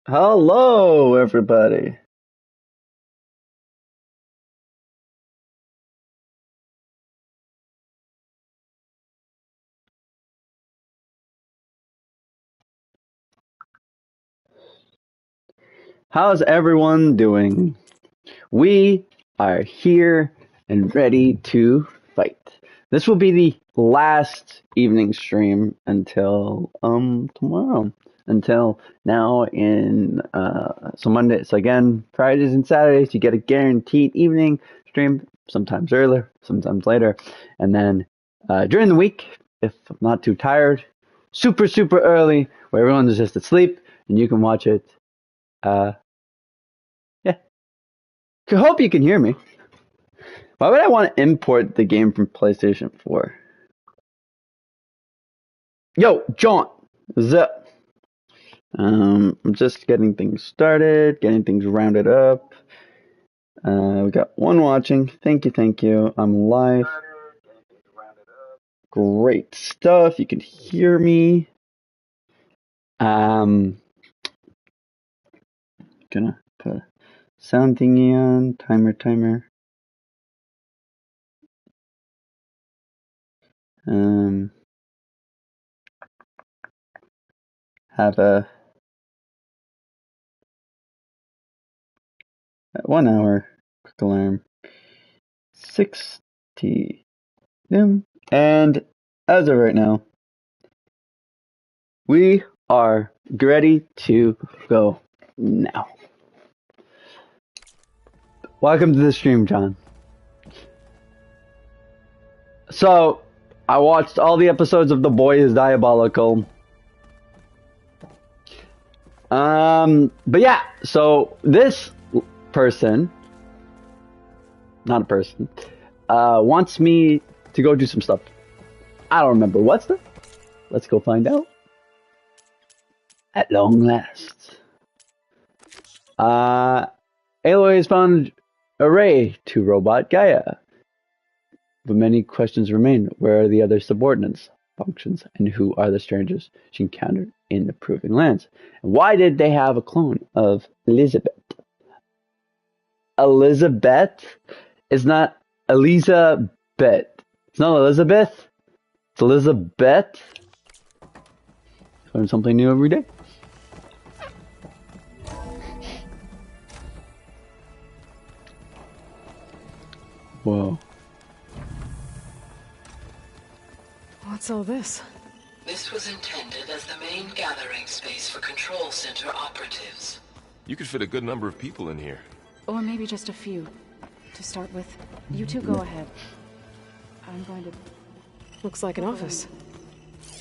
Hello, everybody. How's everyone doing? We are here and ready to fight. This will be the last evening stream until tomorrow. Until now in so Monday. So again, Fridays and Saturdays you get a guaranteed evening stream, sometimes earlier, sometimes later, and then during the week, if I'm not too tired, super early, where everyone's just asleep and you can watch it. Yeah, I hope you can hear me. Why would I want to import the game from PlayStation 4? Yo, John, zip. I'm just getting things started, getting things rounded up. We got one watching. Thank you. I'm live. Great stuff. You can hear me. Gonna put a sound thingy on. Timer. Have a 1 hour quick alarm. 60. And as of right now, we are ready to go now. Welcome to the stream, John. So, I watched all the episodes of The Boy is Diabolical. But yeah, so this person, not a person, wants me to go do some stuff. I don't remember what stuff. Let's go find out. At long last. Aloys found a ray to robot Gaia. But many questions remain. Where are the other subordinates, functions, and who are the strangers she encountered in the Proving Lands? And why did they have a clone of Elizabeth? Elizabeth is not Elizabeth. It's not Elizabeth. It's Elizabeth. Learn something new every day. Whoa. What's all this? This was intended as the main gathering space for control center operatives. You could fit a good number of people in here. Or maybe just a few. To start with, you two go ahead. I'm going to... Looks like an office.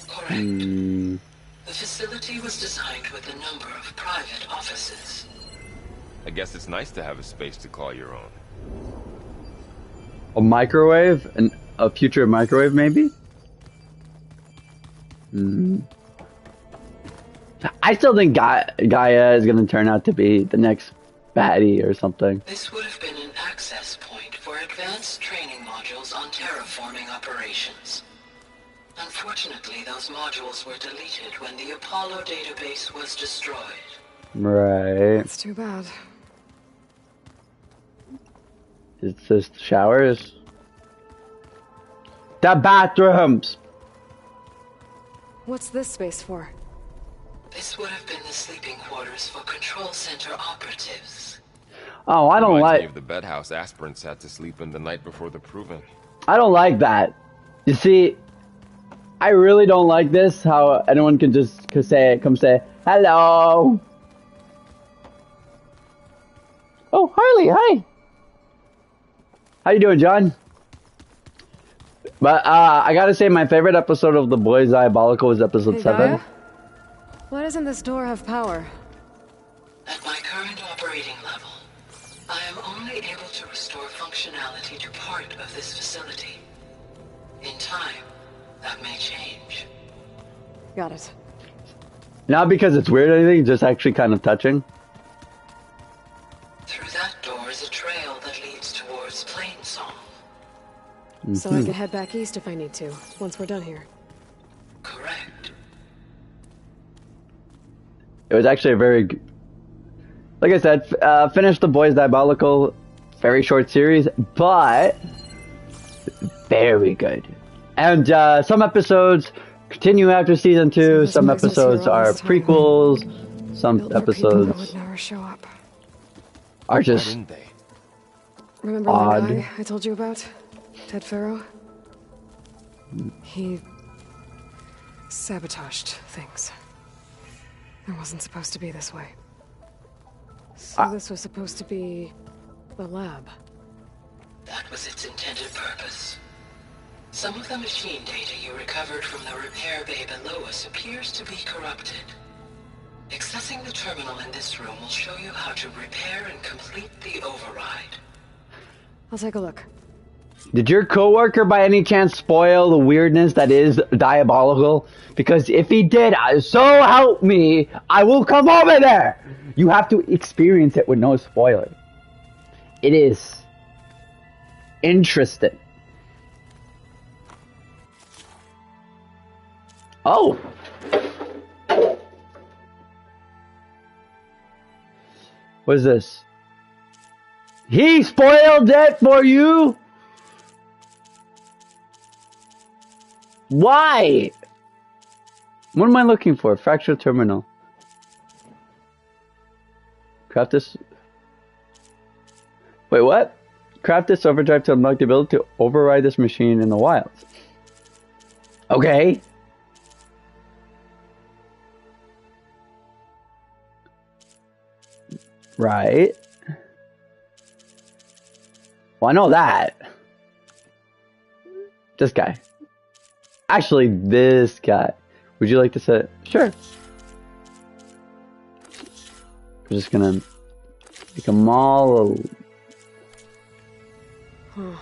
Correct. The facility was designed with a number of private offices. I guess it's nice to have a space to call your own. A microwave? A future microwave, maybe? I still think Gaia is going to turn out to be the next baddie or something. This would have been an access point for advanced training modules on terraforming operations. Unfortunately, those modules were deleted when the Apollo database was destroyed. Right. That's too bad. It's just showers. The bathrooms! What's this space for? This would have been the sleeping quarters for control center operatives. Oh, I don't Reminds me like... of the bedhouse aspirants had to sleep in the night before the proving. I don't like that. You see, I really don't like this, how anyone can just come say, hello! Oh, Harley, hi! How you doing, John? But, I gotta say, my favorite episode of The Boys Diabolical was episode 7. Gaia? Why doesn't this door have power? At my current operating level, I am only able to restore functionality to part of this facility. In time, that may change. Got it. Not because it's weird or anything, just actually kind of touching. Through that door is a trail that leads towards Plainsong. So I can head back east if I need to, once we're done here. Correct. It was actually a very like I said, finished The Boys Diabolical. Very short series, but very good. And some episodes continue after season 2. Some episodes are prequels. Some episodes would never show up. are just Remember odd. that guy I told you about? Ted Farrow? He sabotaged things. It wasn't supposed to be this way. So this was supposed to be the lab. That was its intended purpose. Some of the machine data you recovered from the repair bay below us appears to be corrupted. Accessing the terminal in this room will show you how to repair and complete the override. I'll take a look. Did your coworker by any chance spoil the weirdness that is Diabolical? Because if he did, so help me, I will come over there! You have to experience it with no spoiler. It is interesting. Oh! What is this? He spoiled it for you? Why? What am I looking for? Fractured terminal. Craft this. Wait, what? Craft this overdrive to unlock the ability to override this machine in the wilds. Okay. Right. Well, I know that. This guy. Actually, this guy. Would you like to set? Sure. We're just gonna make them all. Huh.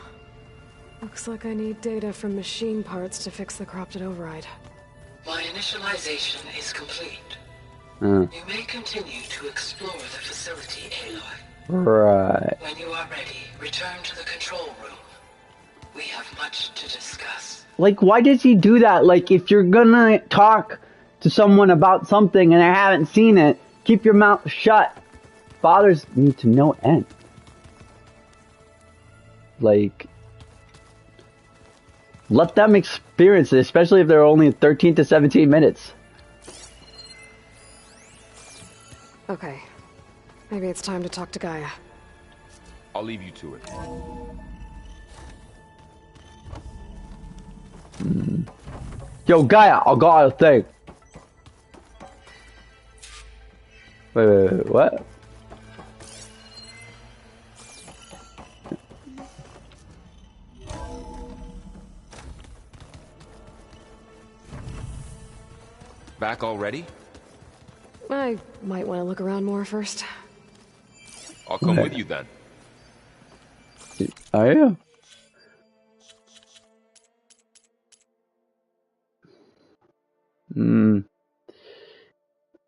Looks like I need data from machine parts to fix the corrupted override. My initialization is complete. You may continue to explore the facility, Aloy. Right. When you are ready, return to the control room. We have much to discuss. Like, why does he do that? Like, if you're gonna talk to someone about something and I haven't seen it, keep your mouth shut. Bothers me to no end. Like, let them experience it, especially if they're only 13 to 17 minutes. Okay. Maybe it's time to talk to Gaia. I'll leave you to it. Yo, Gaia, I got a thing. Wait, what? Back already? I might want to look around more first. I'll come with you then. Oh, yeah.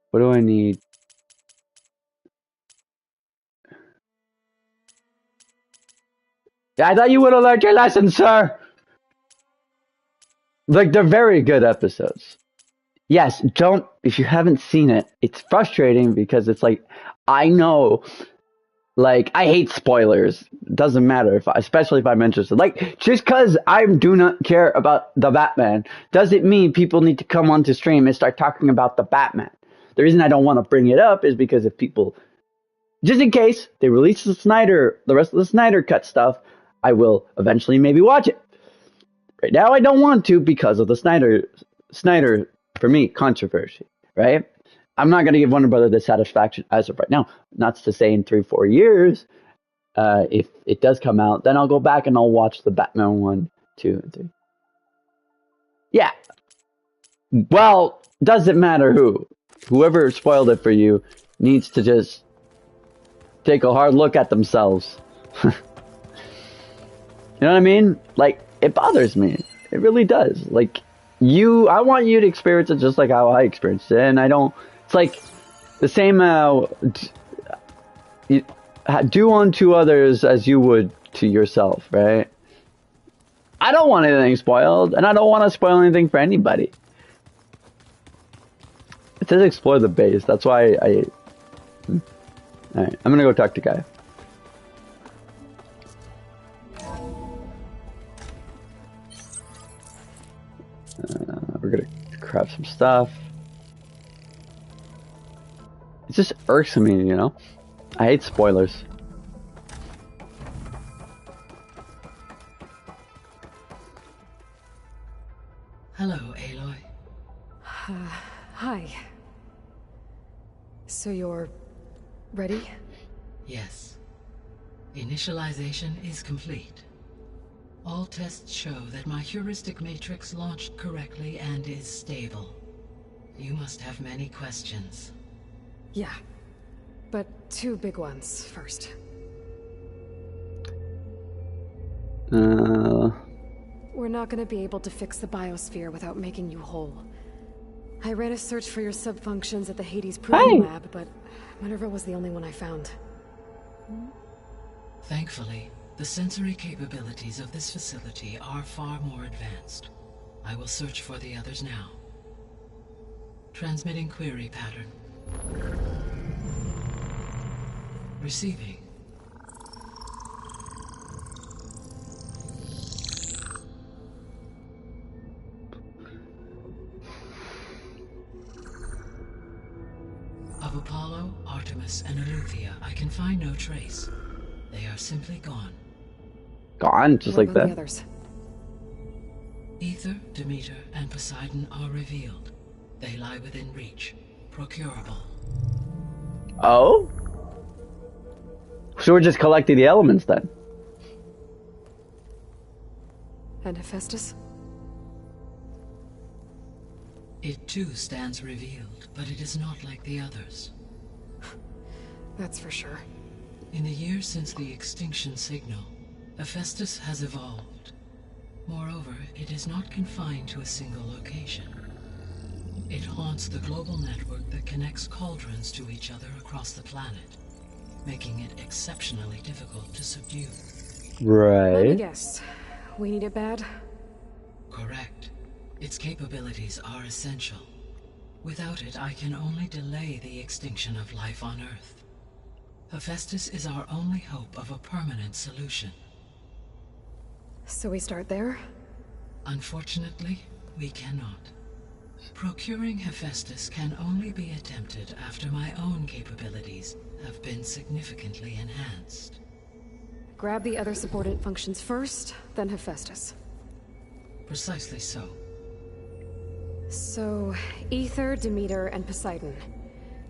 What do I need? I thought you would have learned your lesson, sir. Like, they're very good episodes. Yes, don't, if you haven't seen it, it's frustrating because it's like, I know, like, I hate spoilers. Doesn't matter, especially if I'm interested. Like, just because I do not care about the Batman doesn't mean people need to come onto stream and start talking about the Batman. The reason I don't want to bring it up is because if people, just in case they release the rest of the Snyder Cut stuff, I will eventually maybe watch it. Right now I don't want to because of the Snyder, for me, controversy, right? I'm not going to give Warner Brother the satisfaction as of right now. Not to say in 3-4 years, if it does come out, then I'll go back and I'll watch the Batman 1, 2, and 3. Yeah. Well, doesn't matter who. Whoever spoiled it for you needs to just take a hard look at themselves. You know what I mean? Like, it bothers me. It really does. Like, I want you to experience it just like how I experienced it. And I don't, it's like the same, do unto others as you would to yourself, right? I don't want anything spoiled, and I don't want to spoil anything for anybody. It says explore the base. That's why Alright, I'm gonna go talk to Guy. We're gonna craft some stuff. It's just irksome me, you know? I hate spoilers. Hello, Aloy. Hi. So you're ready? Yes. Initialization is complete. All tests show that my heuristic matrix launched correctly and is stable. You must have many questions. Yeah. But 2 big ones first. We're not gonna be able to fix the biosphere without making you whole. I ran a search for your subfunctions at the Hades Proving Lab, but Minerva was the only one I found. Thankfully, the sensory capabilities of this facility are far more advanced. I will search for the others now. Transmitting query pattern. Receiving. Of Apollo, Artemis, and Eleuthia, I can find no trace. They are simply gone. Gone, just What like about that. the others? Ether, Demeter, and Poseidon are revealed. They lie within reach. Procurable. Oh? So we're just collecting the elements then? And Hephaestus? It too stands revealed, but it is not like the others. That's for sure. In the years since the extinction signal, Hephaestus has evolved. Moreover, it is not confined to a single location. It haunts the global network that connects cauldrons to each other across the planet, making it exceptionally difficult to subdue. Let me Right. guess. We need it bad? Correct. Its capabilities are essential. Without it, I can only delay the extinction of life on Earth. Hephaestus is our only hope of a permanent solution. So we start there? Unfortunately, we cannot. Procuring Hephaestus can only be attempted after my own capabilities have been significantly enhanced. Grab the other subordinate functions first, then Hephaestus. Precisely so. So, Ether, Demeter, and Poseidon.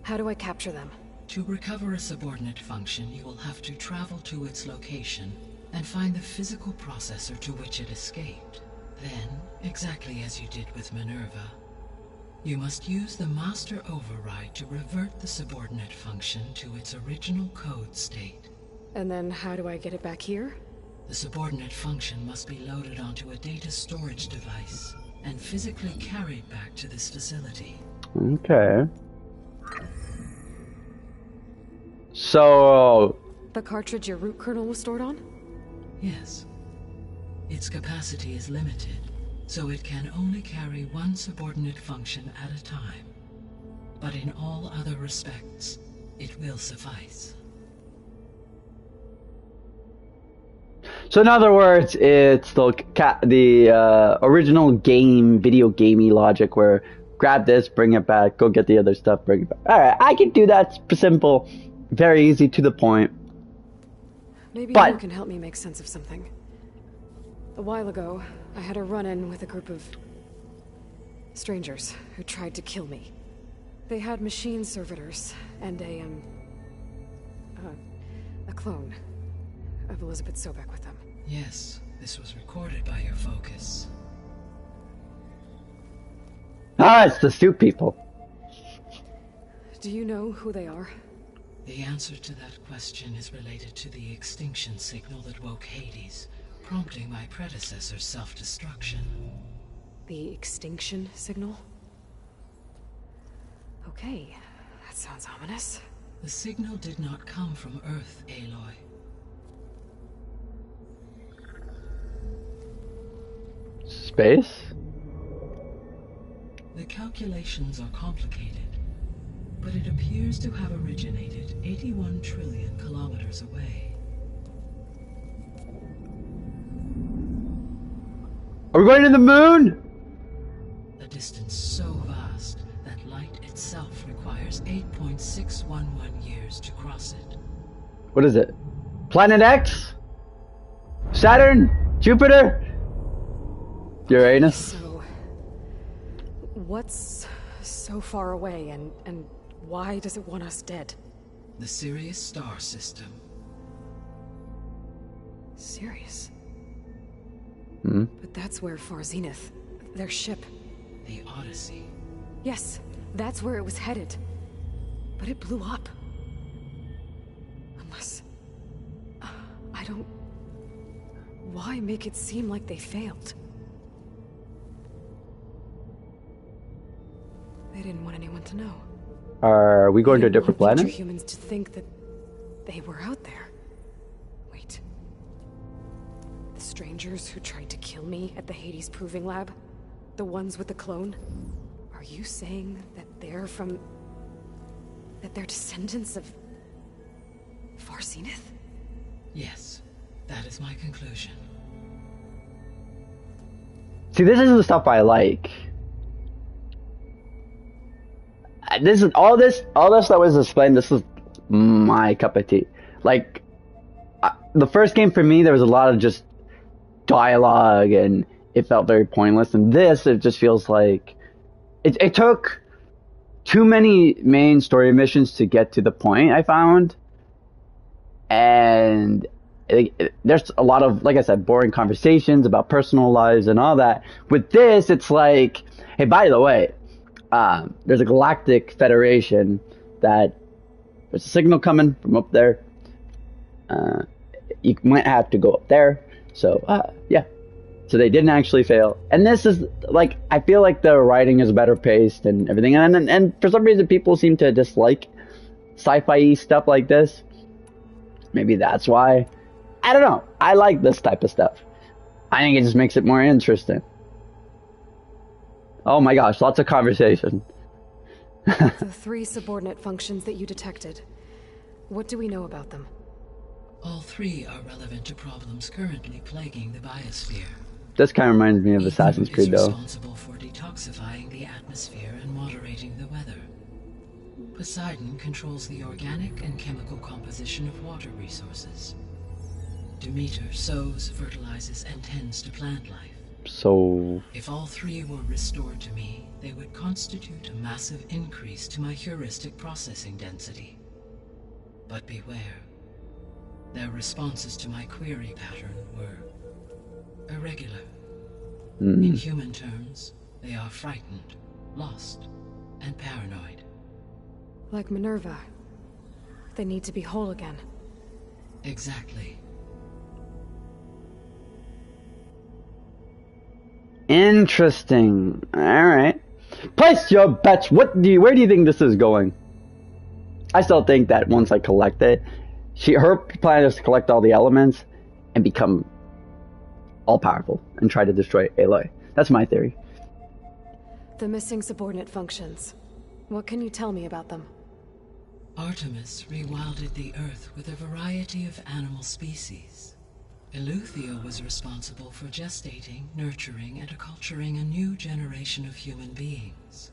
How do I capture them? To recover a subordinate function, you will have to travel to its location and find the physical processor to which it escaped. Then, exactly as you did with Minerva, you must use the master override to revert the subordinate function to its original code state. And then how do I get it back here? The subordinate function must be loaded onto a data storage device and physically carried back to this facility. Okay. So, The cartridge your root kernel was stored on? Yes. Its capacity is limited, so it can only carry one subordinate function at a time. But in all other respects, it will suffice. so in other words, it's the original video gamey logic where grab this, bring it back, go get the other stuff, bring it back. All right, I can do that. Simple, very easy, to the point. Maybe But- you can help me make sense of something. A while ago, I had a run-in with a group of strangers who tried to kill me. They had machine servitors and a clone of Elizabeth Sobek with them. Yes, this was recorded by your focus. Ah, it's the suit people. Do you know who they are? The answer to that question is related to the extinction signal that woke Hades, prompting my predecessor's self-destruction. The extinction signal? Okay, that sounds ominous. The signal did not come from Earth, Aloy. Space? The calculations are complicated. but it appears to have originated 81 trillion kilometers away. Are we going to the moon? A distance so vast that light itself requires 8.611 years to cross it. What is it? Planet X? Saturn? Jupiter? Uranus? So, what's so far away, and why does it want us dead? The Sirius star system. Sirius? Hmm? But that's where Far Zenith, their ship. The Odyssey. Yes, that's where it was headed. But it blew up. Unless... I don't... Why make it seem like they failed? They didn't want anyone to know. Are we going to a different They didn't want planet? future humans to think that they were out there. Wait. The strangers who tried to kill me at the Hades Proving Lab? The ones with the clone? Are you saying that they're from... that they're descendants of... Far Zenith? Yes, that is my conclusion. See, this is the stuff I like. This is all this that was explained. This is my cup of tea. Like, the first game for me, there was a lot of just dialogue, and it felt very pointless. And this, it just feels like it took too many main story missions to get to the point I found, and there's a lot of, like I said, boring conversations about personal lives and all that. With this, it's like, hey, by the way, there's a galactic federation that there's a signal coming from up there. You might have to go up there. So, yeah. So they didn't actually fail. And this is, like, I feel like the writing is better paced and everything. And for some reason, people seem to dislike sci-fi stuff like this. Maybe that's why. I don't know. I like this type of stuff. I think it just makes it more interesting. Oh my gosh, lots of conversation. The 3 subordinate functions that you detected. What do we know about them? All 3 are relevant to problems currently plaguing the biosphere. This kind of reminds me of Assassin's Creed, though. Ether is responsible for detoxifying the atmosphere and moderating the weather. Poseidon controls the organic and chemical composition of water resources. Demeter sows, fertilizes, and tends to plant life. So... If all 3 were restored to me, they would constitute a massive increase to my heuristic processing density. But beware. Their responses to my query pattern were irregular. In human terms, they are frightened, lost, and paranoid. Like Minerva. They need to be whole again. Exactly. Interesting. Alright. Place your bets. Where do you think this is going? I still think that once I collect it, her plan is to collect all the elements and become all-powerful and try to destroy Aloy. That's my theory. The missing subordinate functions. What can you tell me about them? Artemis rewilded the Earth with a variety of animal species. Eleuthia was responsible for gestating, nurturing, and acculturating a new generation of human beings.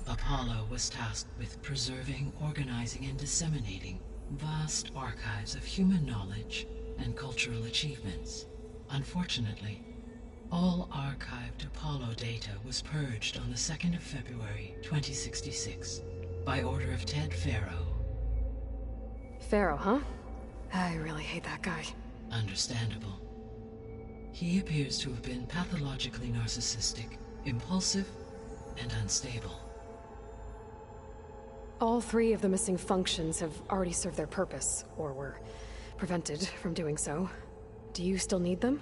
Apollo was tasked with preserving, organizing, and disseminating vast archives of human knowledge and cultural achievements. Unfortunately, all archived Apollo data was purged on the 2nd of February, 2066, by order of Ted Faro. Pharaoh, huh? I really hate that guy. Understandable. He appears to have been pathologically narcissistic, impulsive, and unstable. All 3 of the missing functions have already served their purpose, or were prevented from doing so. Do you still need them?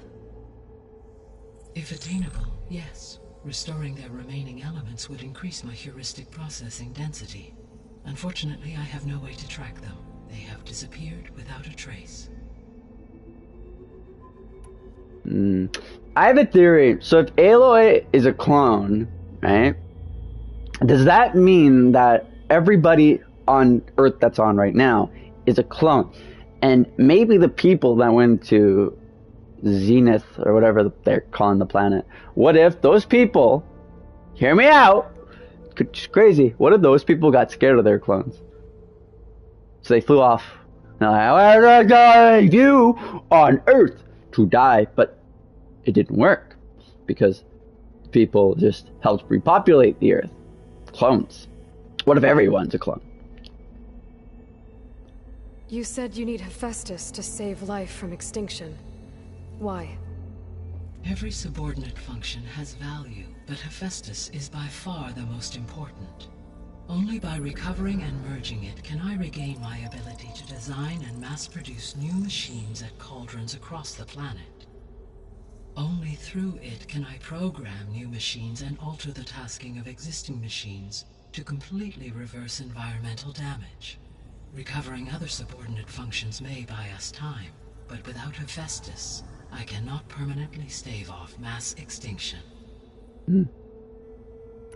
If attainable, yes. Restoring their remaining elements would increase my heuristic processing density. Unfortunately, I have no way to track them. They have disappeared without a trace. I have a theory. So if Aloy is a clone, right? Does that mean that everybody on Earth that's on right now is a clone. And maybe the people that went to Zenith or whatever they're calling the planet, what if those people, hear me out, it's crazy, what if those people got scared of their clones? So they flew off. And they're like, you on Earth to die. But it didn't work because people just helped repopulate the Earth. Clones. What if everyone's a clone? You said you need Hephaestus to save life from extinction. Why? Every subordinate function has value, but Hephaestus is by far the most important. Only by recovering and merging it can I regain my ability to design and mass-produce new machines at cauldrons across the planet. Only through it can I program new machines and alter the tasking of existing machines to completely reverse environmental damage. Recovering other subordinate functions may buy us time, but without Hephaestus, I cannot permanently stave off mass extinction.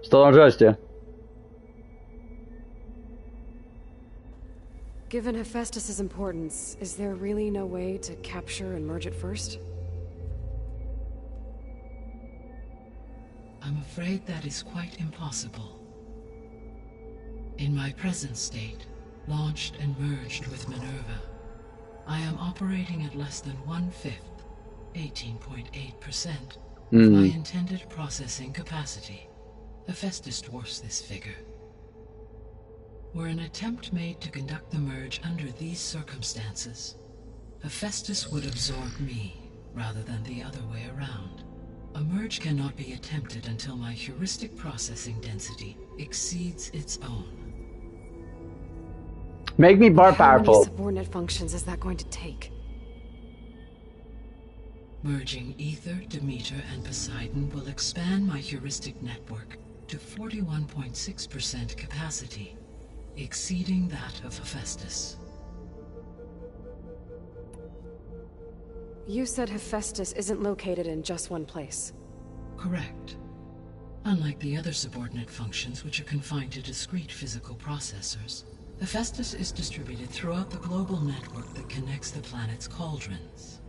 Still don't trust you. Given Hephaestus's importance, is there really no way to capture and merge it first? I'm afraid that is quite impossible. In my present state, launched and merged with Minerva, I am operating at less than 1/5, 18.8%, of my intended processing capacity. Hephaestus dwarfs this figure. Were an attempt made to conduct the merge under these circumstances, Hephaestus would absorb me, rather than the other way around. A merge cannot be attempted until my heuristic processing density exceeds its own. Make me more How powerful. many subordinate functions is that going to take? Merging Ether, Demeter, and Poseidon will expand my heuristic network to 41.6% capacity, exceeding that of Hephaestus. You said Hephaestus isn't located in just one place. Correct. Unlike the other subordinate functions, which are confined to discrete physical processors, Hephaestus is distributed throughout the global network that connects the planet's cauldrons.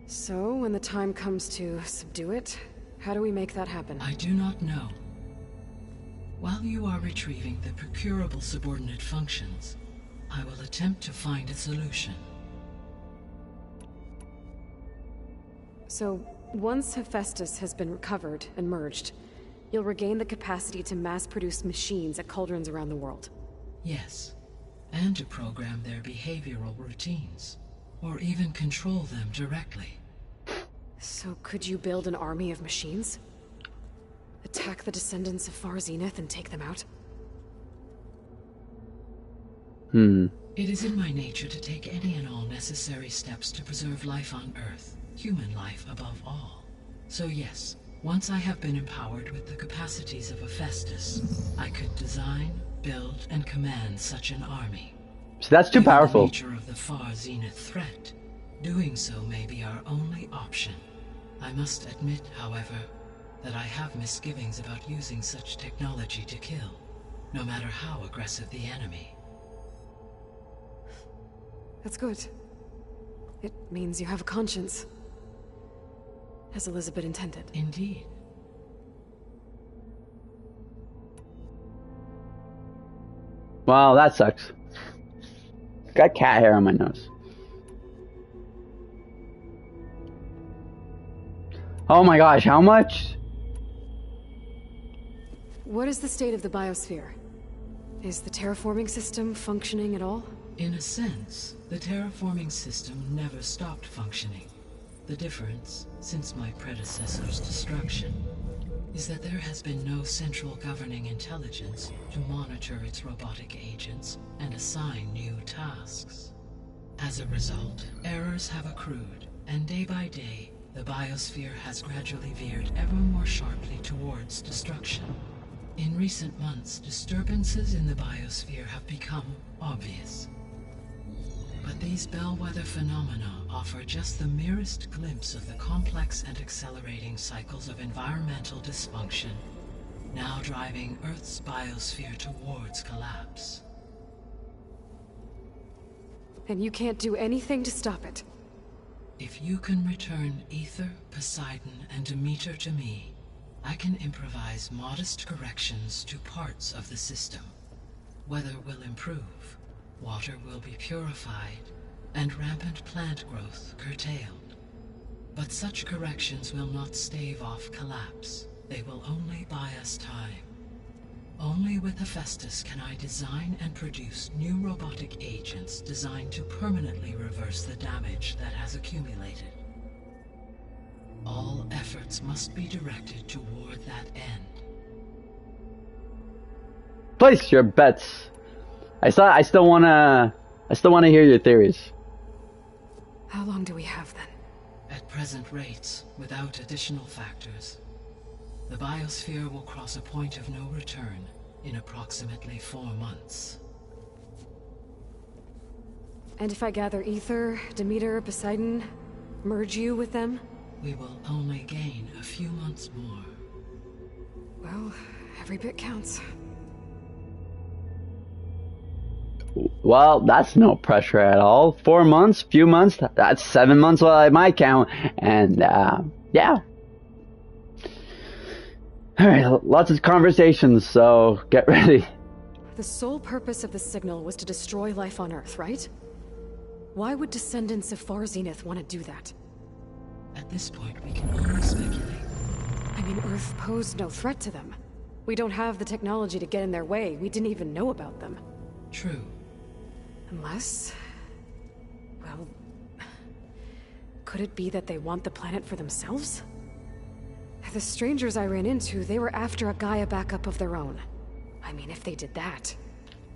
So, when the time comes to subdue it, how do we make that happen? I do not know. While you are retrieving the procurable subordinate functions, I will attempt to find a solution. So, once Hephaestus has been recovered and merged, you'll regain the capacity to mass-produce machines at cauldrons around the world. Yes, and to program their behavioral routines, or even control them directly. So could you build an army of machines? Attack the descendants of Far Zenith and take them out? It is in my nature to take any and all necessary steps to preserve life on Earth, human life above all. So yes, once I have been empowered with the capacities of Hephaestus, I could design, build, and command such an army. So that's too Given powerful. the nature of the Far Zenith threat, doing so may be our only option. I must admit, however, that I have misgivings about using such technology to kill, no matter how aggressive the enemy. That's good. It means you have a conscience. As Elizabeth intended. Indeed. Well, that sucks. Got cat hair on my nose. Oh my gosh, how much? What is the state of the biosphere? Is the terraforming system functioning at all? In a sense, the terraforming system never stopped functioning. The difference, since my predecessor's destruction, is that there has been no central governing intelligence to monitor its robotic agents and assign new tasks. As a result, errors have accrued, and day by day, the biosphere has gradually veered ever more sharply towards destruction. In recent months, disturbances in the biosphere have become obvious. But these bellwether phenomena offer just the merest glimpse of the complex and accelerating cycles of environmental dysfunction now driving Earth's biosphere towards collapse. And you can't do anything to stop it? If you can return Ether, Poseidon, and Demeter to me, I can improvise modest corrections to parts of the system. Weather will improve, water will be purified, and rampant plant growth curtailed. But such corrections will not stave off collapse. They will only buy us time. Only with Hephaestus can I design and produce new robotic agents designed to permanently reverse the damage that has accumulated. All efforts must be directed toward that end. Place your bets. I still wanna hear your theories. How long do we have then? At present rates, without additional factors, the biosphere will cross a point of no return in approximately 4 months. And if I gather Ether, Demeter, Poseidon, merge you with them? We will only gain a few months more. Well, every bit counts. Well, that's no pressure at all. 4 months, few months, that's 7 months by my count. And, yeah. Alright, lots of conversations, so get ready. The sole purpose of the signal was to destroy life on Earth, right? Why would descendants of Far Zenith want to do that? At this point, we can only speculate. I mean, Earth posed no threat to them. We don't have the technology to get in their way. We didn't even know about them. True. Unless... well... could it be that they want the planet for themselves? The strangers I ran into, they were after a Gaia backup of their own. I mean, if they did that...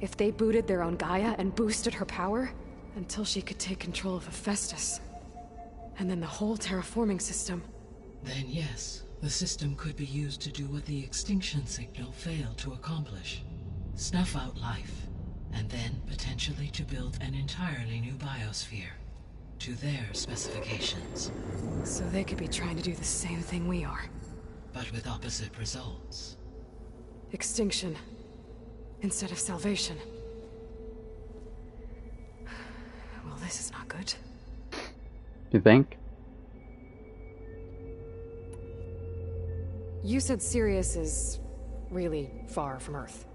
if they booted their own Gaia and boosted her power... until she could take control of Hephaestus. And then the whole terraforming system... Then yes, the system could be used to do what the extinction signal failed to accomplish. Snuff out life, and then potentially to build an entirely new biosphere. To their specifications. So they could be trying to do the same thing we are. But with opposite results. Extinction. Instead of salvation. Well, this is not good. You think? You said Sirius is... really far from Earth.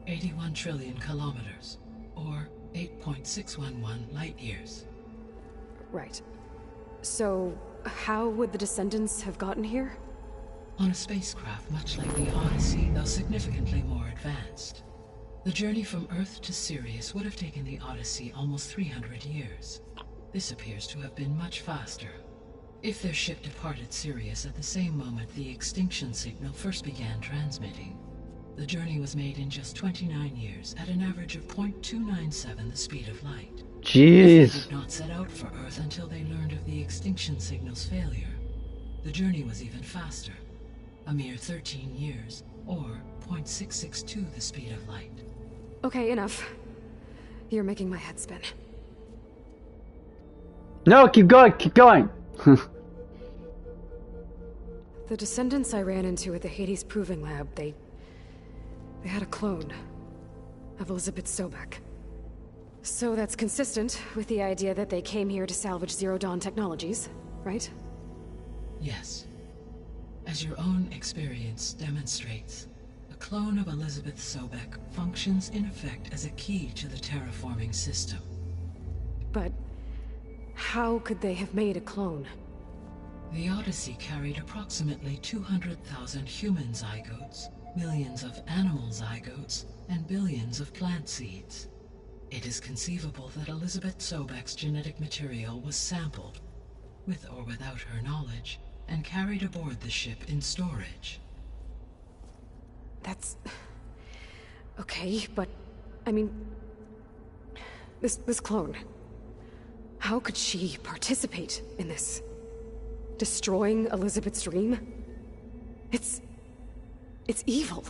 81 trillion kilometers, or 8.611 light years. Right. So, how would the descendants have gotten here? On a spacecraft much like the Odyssey, though significantly more advanced. The journey from Earth to Sirius would have taken the Odyssey almost 300 years. This appears to have been much faster. If their ship departed Sirius at the same moment the extinction signal first began transmitting, the journey was made in just 29 years at an average of 0.297 the speed of light. Jeez. They did not set out for Earth until they learned of the extinction signal's failure. The journey was even faster, a mere 13 years, or 0.662 the speed of light. Okay, enough. You're making my head spin. No, keep going, keep going. The descendants I ran into at the Hades Proving Lab, they had a clone of Elizabeth Sobek. So that's consistent with the idea that they came here to salvage Zero Dawn technologies, right? Yes. As your own experience demonstrates, a clone of Elizabeth Sobek functions in effect as a key to the terraforming system. But how could they have made a clone? The Odyssey carried approximately 200,000 human zygotes, millions of animal zygotes, and billions of plant seeds. It is conceivable that Elizabeth Sobek's genetic material was sampled, with or without her knowledge, and carried aboard the ship in storage. That's... okay, but... I mean... This clone... how could she participate in this? Destroying Elizabeth's dream? It's evil.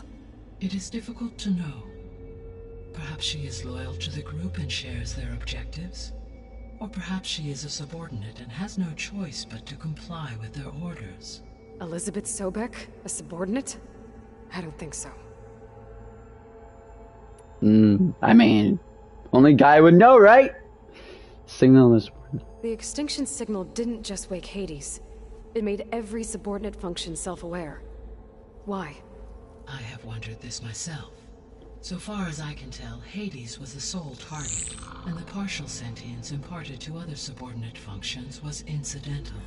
It is difficult to know. Perhaps she is loyal to the group and shares their objectives. Or perhaps she is a subordinate and has no choice but to comply with their orders. Elizabeth Sobek, a subordinate? I don't think so. I mean, only guy would know, right? Signal is... The extinction signal didn't just wake Hades. It made every subordinate function self-aware. Why? I have wondered this myself. So far as I can tell, Hades was the sole target, and the partial sentience imparted to other subordinate functions was incidental.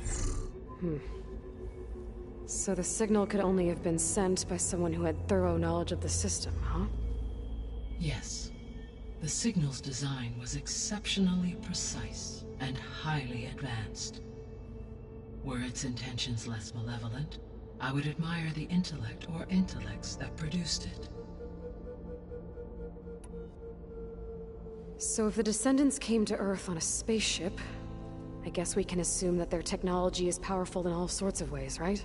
So the signal could only have been sent by someone who had thorough knowledge of the system, huh? Yes. The signal's design was exceptionally precise and highly advanced. Were its intentions less malevolent, I would admire the intellect or intellects that produced it. So if the descendants came to Earth on a spaceship, I guess we can assume that their technology is powerful in all sorts of ways, right?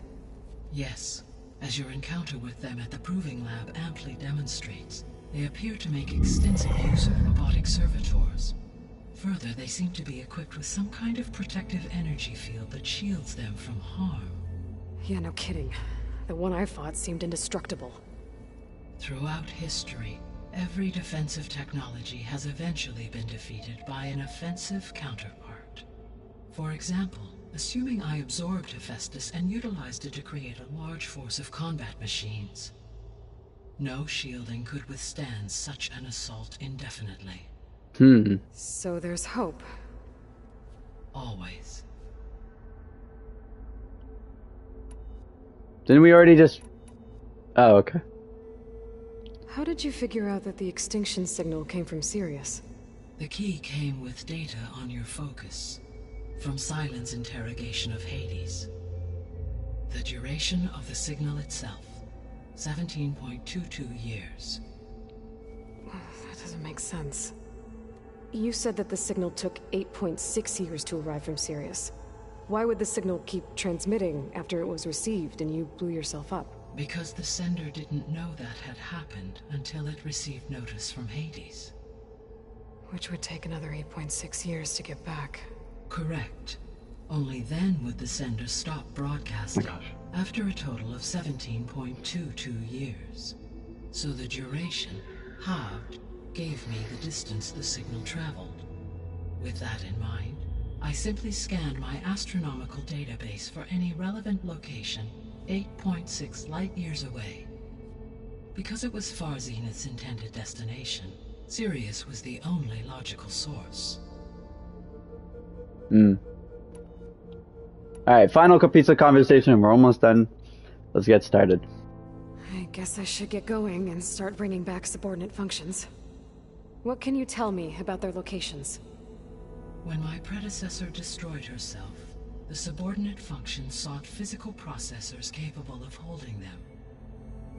Yes. As your encounter with them at the Proving Lab amply demonstrates, they appear to make extensive use of robotic servitors. Further, they seem to be equipped with some kind of protective energy field that shields them from harm. Yeah, no kidding. The one I fought seemed indestructible. Throughout history, every defensive technology has eventually been defeated by an offensive counterpart. For example, assuming I absorbed Hephaestus and utilized it to create a large force of combat machines. No shielding could withstand such an assault indefinitely. So there's hope. Always. Didn't we already just... Oh, okay. How did you figure out that the extinction signal came from Sirius? The key came with data on your focus, from Silent's interrogation of Hades. The duration of the signal itself, 17.22 years. That doesn't make sense. You said that the signal took 8.6 years to arrive from Sirius. Why would the signal keep transmitting after it was received and you blew yourself up? Because the sender didn't know that had happened until it received notice from Hades. Which would take another 8.6 years to get back. Correct. Only then would the sender stop broadcasting, after a total of 17.22 years. So the duration, halved, gave me the distance the signal traveled. With that in mind, I simply scanned my astronomical database for any relevant location 8.6 light-years away. Because it was far Zenith's intended destination, Sirius was the only logical source. Alright, final piece of conversation. We're almost done. Let's get started. I guess I should get going and start bringing back subordinate functions. What can you tell me about their locations? When my predecessor destroyed herself, the subordinate functions sought physical processors capable of holding them.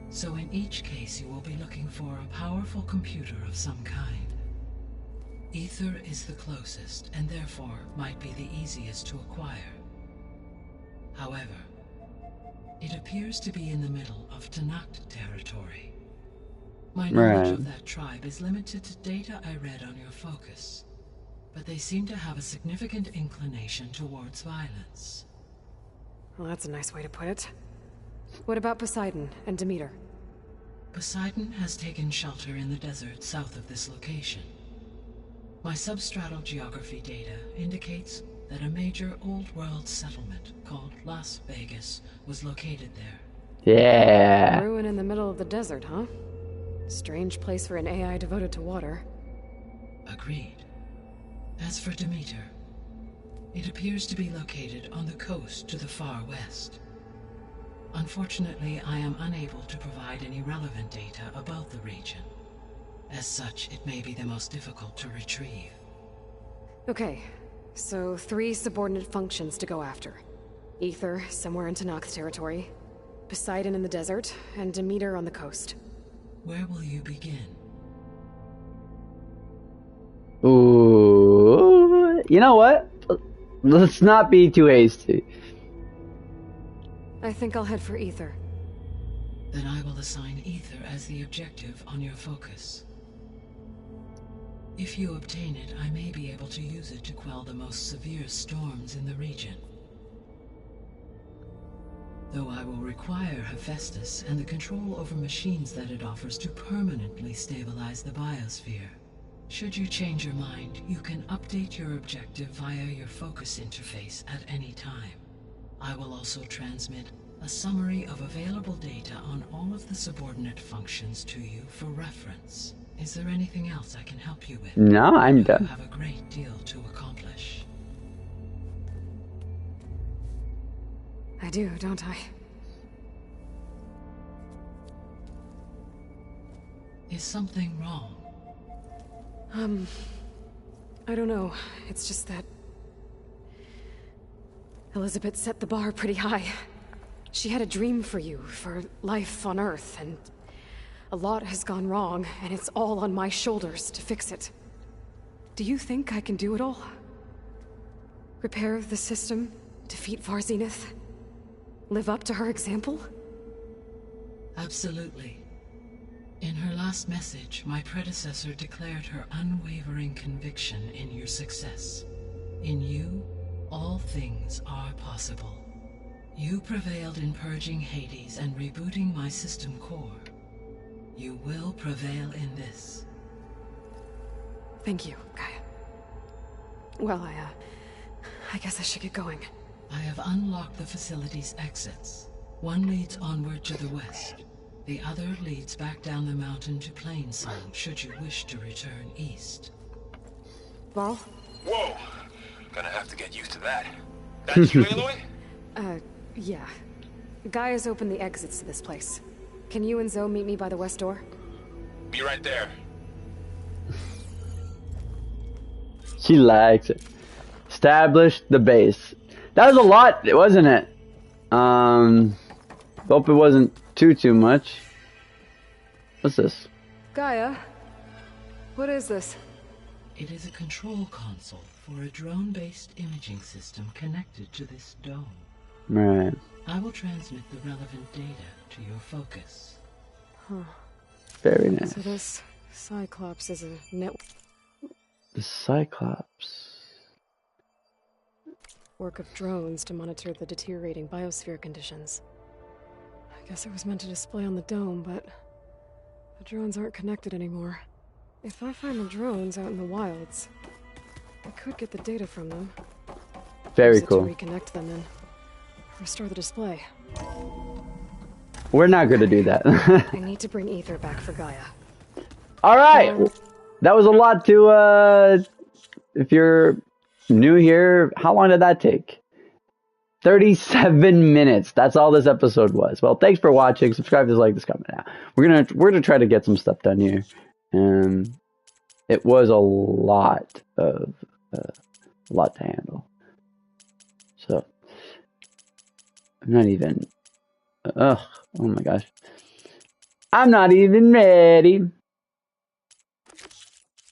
So in each case you will be looking for a powerful computer of some kind. Ether is the closest, and therefore might be the easiest to acquire. However, it appears to be in the middle of Tanakh territory. My knowledge of that tribe is limited to data I read on your focus, but they seem to have a significant inclination towards violence. Well, that's a nice way to put it. What about Poseidon and Demeter? Poseidon has taken shelter in the desert south of this location. My substratal geography data indicates that a major old-world settlement called Las Vegas was located there. Yeah. A ruin in the middle of the desert, huh? Strange place for an AI devoted to water. Agreed. As for Demeter, it appears to be located on the coast to the far west. Unfortunately, I am unable to provide any relevant data about the region. As such, it may be the most difficult to retrieve. Okay, so 3 subordinate functions to go after. Ether, somewhere in Tanakh territory. Poseidon in the desert, and Demeter on the coast. Where will you begin? Ooh. You know what? Let's not be too hasty. I think I'll head for Ether. Then I will assign Ether as the objective on your focus. If you obtain it, I may be able to use it to quell the most severe storms in the region. though I will require Hephaestus and the control over machines that it offers to permanently stabilize the biosphere. Should you change your mind, you can update your objective via your focus interface at any time. I will also transmit a summary of available data on all of the subordinate functions to you for reference. Is there anything else I can help you with? No, I'm done. You have a great deal to accomplish. I do, don't I? Is something wrong? I don't know. It's just that Elizabeth set the bar pretty high. She had a dream for you, for life on Earth, and a lot has gone wrong, and it's all on my shoulders to fix it. Do you think I can do it all? Repair the system, defeat Varzenith, live up to her example? Absolutely. In her last message, my predecessor declared her unwavering conviction in your success. In you, all things are possible. You prevailed in purging Hades and rebooting my system core. You will prevail in this. Thank you, Gaia. Well, I guess I should get going. I have unlocked the facility's exits. One leads onward to the west. The other leads back down the mountain to Plainsong, should you wish to return east. Varl? Whoa! Gonna have to get used to that. That's you, Aloy? Yeah. Gaia's opened the exits to this place. Can you and Zoe meet me by the west door? Be right there. She likes it. Established the base. That was a lot, wasn't it? Hope it wasn't too much. What's this? Gaia? What is this? It is a control console for a drone-based imaging system connected to this dome. Right. I will transmit the relevant data to your focus. Huh. Very nice. So this Cyclops is a network The Cyclops. of drones to monitor the deteriorating biosphere conditions. I guess it was meant to display on the dome, but the drones aren't connected anymore. If I find the drones out in the wilds, I could get the data from them. Very Use it cool. to reconnect them and restore the display. We're not going to do that. I need to bring Ether back for Gaia. All right. That was a lot to, if you're new here, how long did that take? 37 minutes. That's all this episode was. Well, thanks for watching. Subscribe, dislike, this, comment now. We're gonna try to get some stuff done here. It was a lot to handle. So I'm not even. Oh my gosh. I'm not even ready.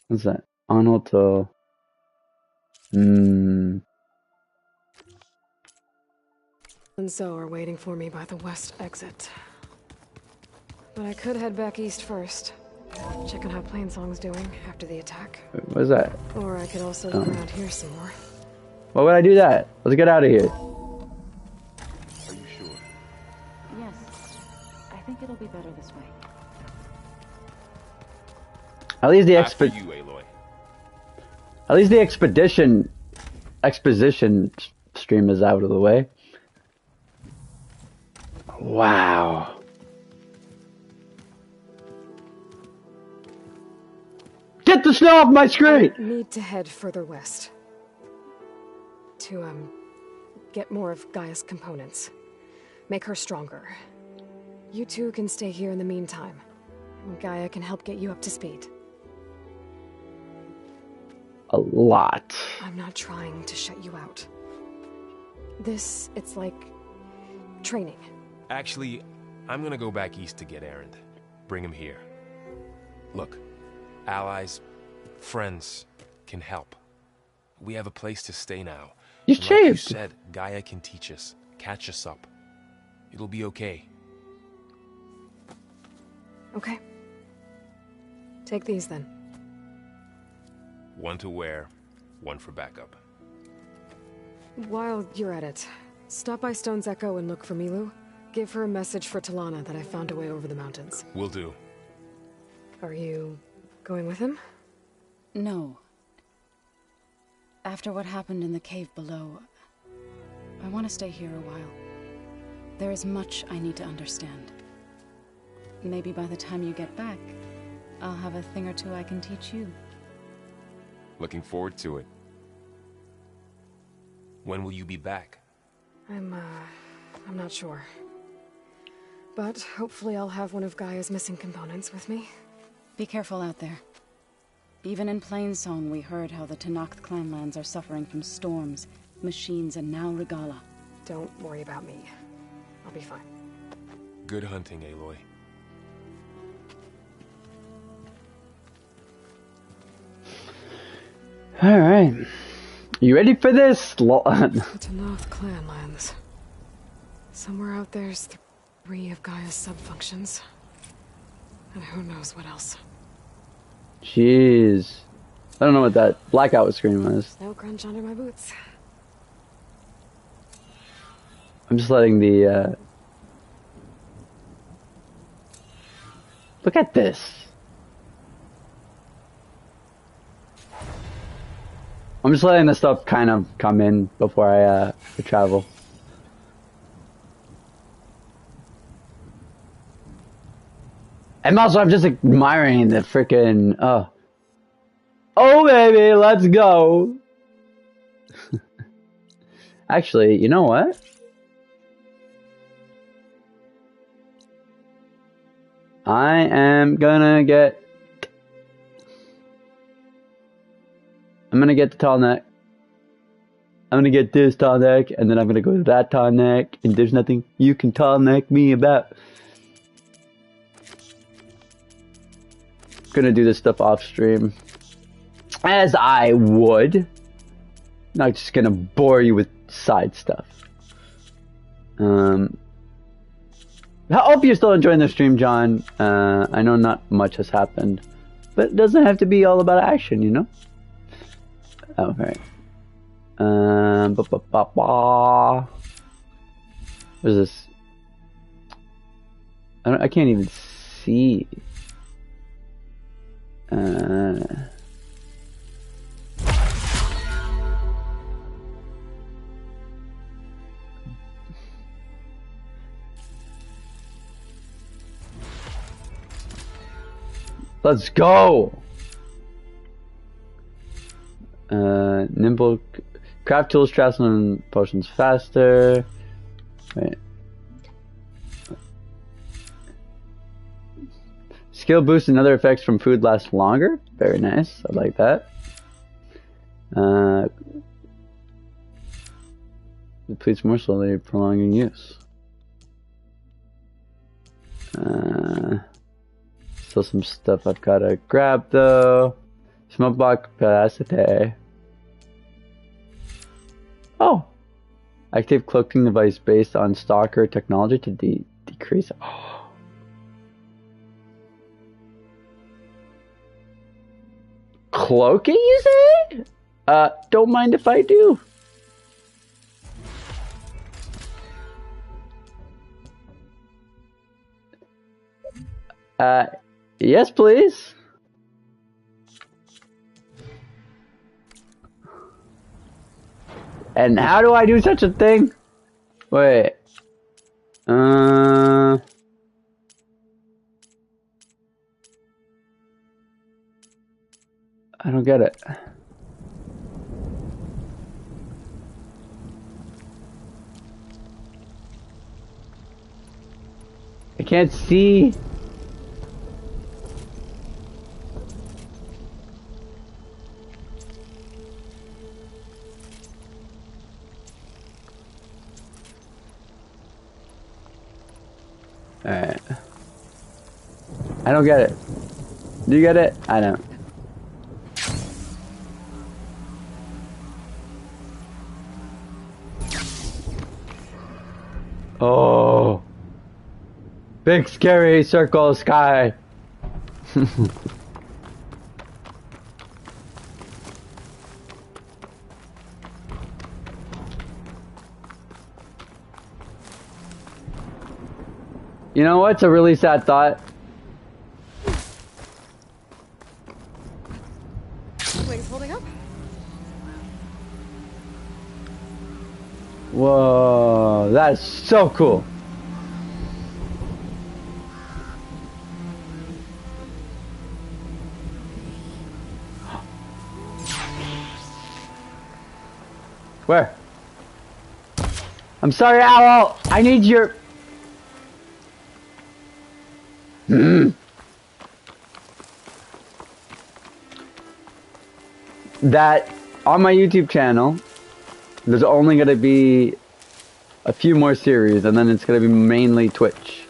What's that? On auto. And Zoe are waiting for me by the west exit. But I could head back east first. Check on how Plainsong's doing after the attack. What's that? Or I could also look around here some more. Why would I do that? Let's get out of here. Are you sure? Yes. I think it'll be better this way. At least the After you, Aloy. At least the exposition stream is out of the way. Wow. Get the snow off my screen! I need to head further west. To, get more of Gaia's components. Make her stronger. You two can stay here in the meantime. And Gaia can help get you up to speed. A lot. I'm not trying to shut you out. It's like training. Actually, I'm gonna go back east to get Erend. Bring him here. Look, allies, friends can help. We have a place to stay now. You And like you shaved. said, Gaia can teach us, catch us up. It'll be okay. Okay. Take these then. One to wear, one for backup. While you're at it, stop by Stone's Echo and look for Milu. Give her a message for Talana that I found a way over the mountains. Will do. Are you going with him? No. After what happened in the cave below, I want to stay here a while. There is much I need to understand. Maybe by the time you get back, I'll have a thing or two I can teach you. Looking forward to it. When will you be back? I'm not sure. But hopefully I'll have one of Gia's missing components with me. Be careful out there. Even in Plainsong, we heard how the Tenakth clanlands are suffering from storms, machines, and now Regala. Don't worry about me. I'll be fine. Good hunting, Aloy. Alright. You ready for this? The Tenakth clanlands. Somewhere out there's 3 of Gaia's subfunctions. And who knows what else. Jeez. I don't know what that blackout screen was. No crunch under my boots. I'm just letting the, Look at this. I'm just letting the stuff kind of come in before I travel. And also, I'm just admiring the freaking, oh baby, let's go. Actually, you know what? I am gonna get, I'm gonna get the tall neck. I'm gonna get this tall neck, and then I'm gonna go to that tall neck, and there's nothing you can tall neck me about. Gonna do this stuff off stream, as I would. Not just gonna bore you with side stuff. I hope you're still enjoying the stream, John. I know not much has happened, but it doesn't have to be all about action, you know? Okay. What is this? I can't even see. Let's go! Nimble craft tools, traps and potions faster. Wait. Skill boost and other effects from food last longer. Very nice. I like that. Depletes more slowly, prolonging use. Still some stuff I've got to grab though. Smoke block capacity. Oh! Active cloaking device based on stalker technology to decrease. Oh. Cloaking, you say? Don't mind if I do. Yes, please. And how do I do such a thing? Wait. I don't get it. I can't see. Alright. I don't get it. Do you get it? I don't. Oh. Big scary circle sky. You know what's a really sad thought? Wings holding up? Whoa, that's so cool. Where? I'm sorry, Owl. I need your... That, on my YouTube channel, there's only going to be a few more series, and then it's going to be mainly Twitch.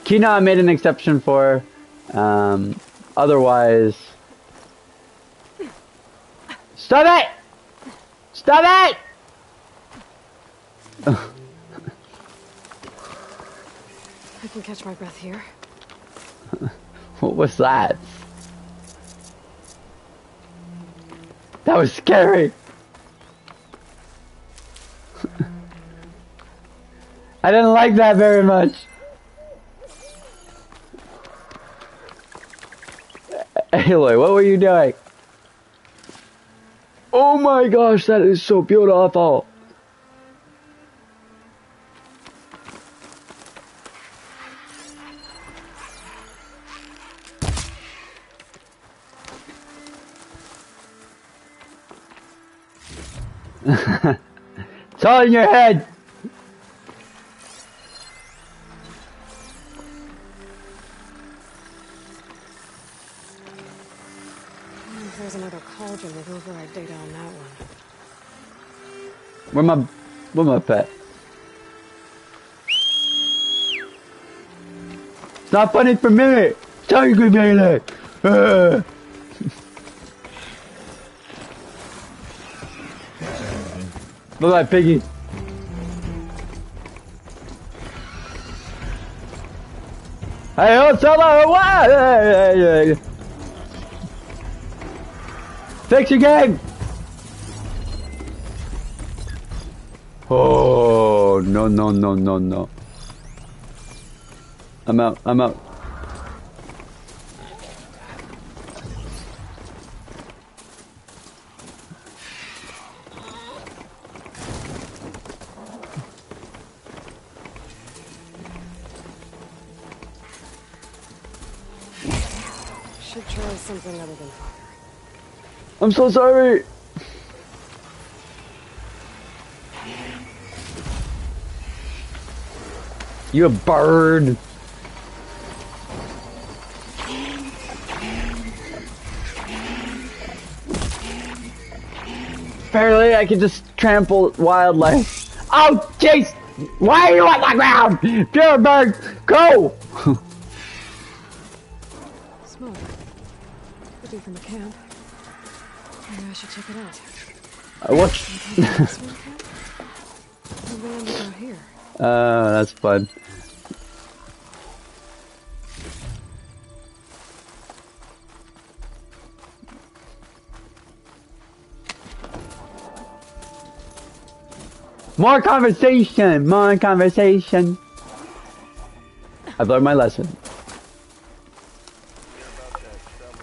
Kina I made an exception for. Otherwise... Stop it! Stop it! I can catch my breath here. What was that? That was scary. I didn't like that very much. Aloy, what were you doing? Oh my gosh, that is so beautiful. It's all in your head. If there's another cauldron with override data on that one. Where my pet? It's not funny for me. Tell you good baby. Look like Piggy. Hey, oh, solo! What? Fix your game! Oh, no, no, no, no, no. I'm out, I'm out. Should try something other than fire. I'm so sorry! You a bird! Apparently I can just trample wildlife. Oh jeez! Why are you on the ground? You're a bird! Go! Smoke. Could be from a camp. Maybe I should check it out. What? Nobody ended out here. That's fun. More conversation! More conversation! I've learned my lesson.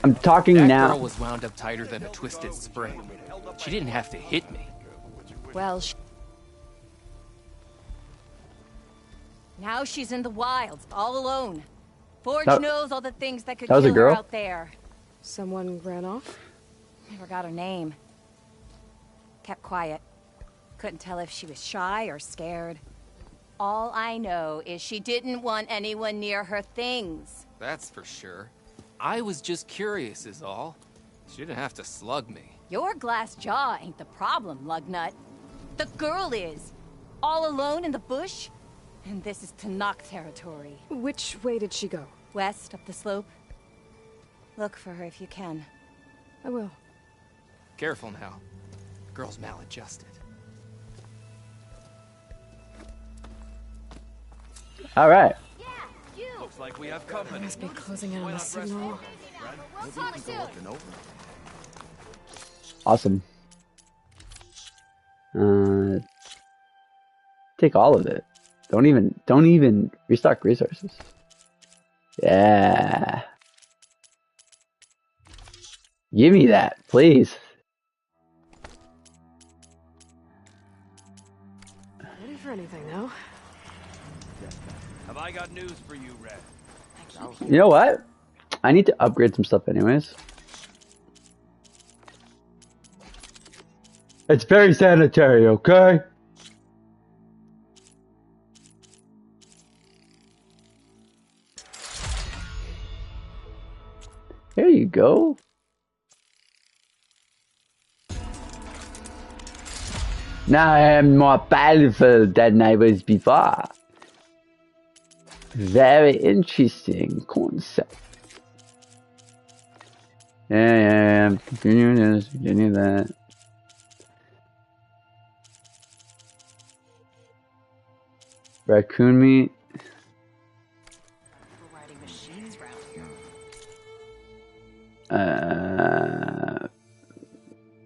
I'm talking That now. girl was wound up tighter than a twisted spring. She didn't have to hit me. Well, now she's in the wilds, all alone. Forge knows all the things that could was a kill her girl? out there. Someone ran off? Never got her name. Kept quiet. Couldn't tell if she was shy or scared. All I know is she didn't want anyone near her things. That's for sure. I was just curious is all. She didn't have to slug me. Your glass jaw ain't the problem, lugnut. The girl is. All alone in the bush. And this is Tanakh territory. Which way did she go? West, up the slope. Look for her if you can. I will. Careful now. Girl's maladjusted. All right. Looks like we have I company. must be closing in on the signal. Awesome. Take all of it. Don't even restock resources. Yeah. Give me that, please. Ready for anything now? Have I got news for you, Red? You know what? I need to upgrade some stuff anyways. It's very sanitary, okay? There you go. Now I am more powerful than I was before. Very interesting concept. Yeah. Continue this, continue that. Raccoon meat.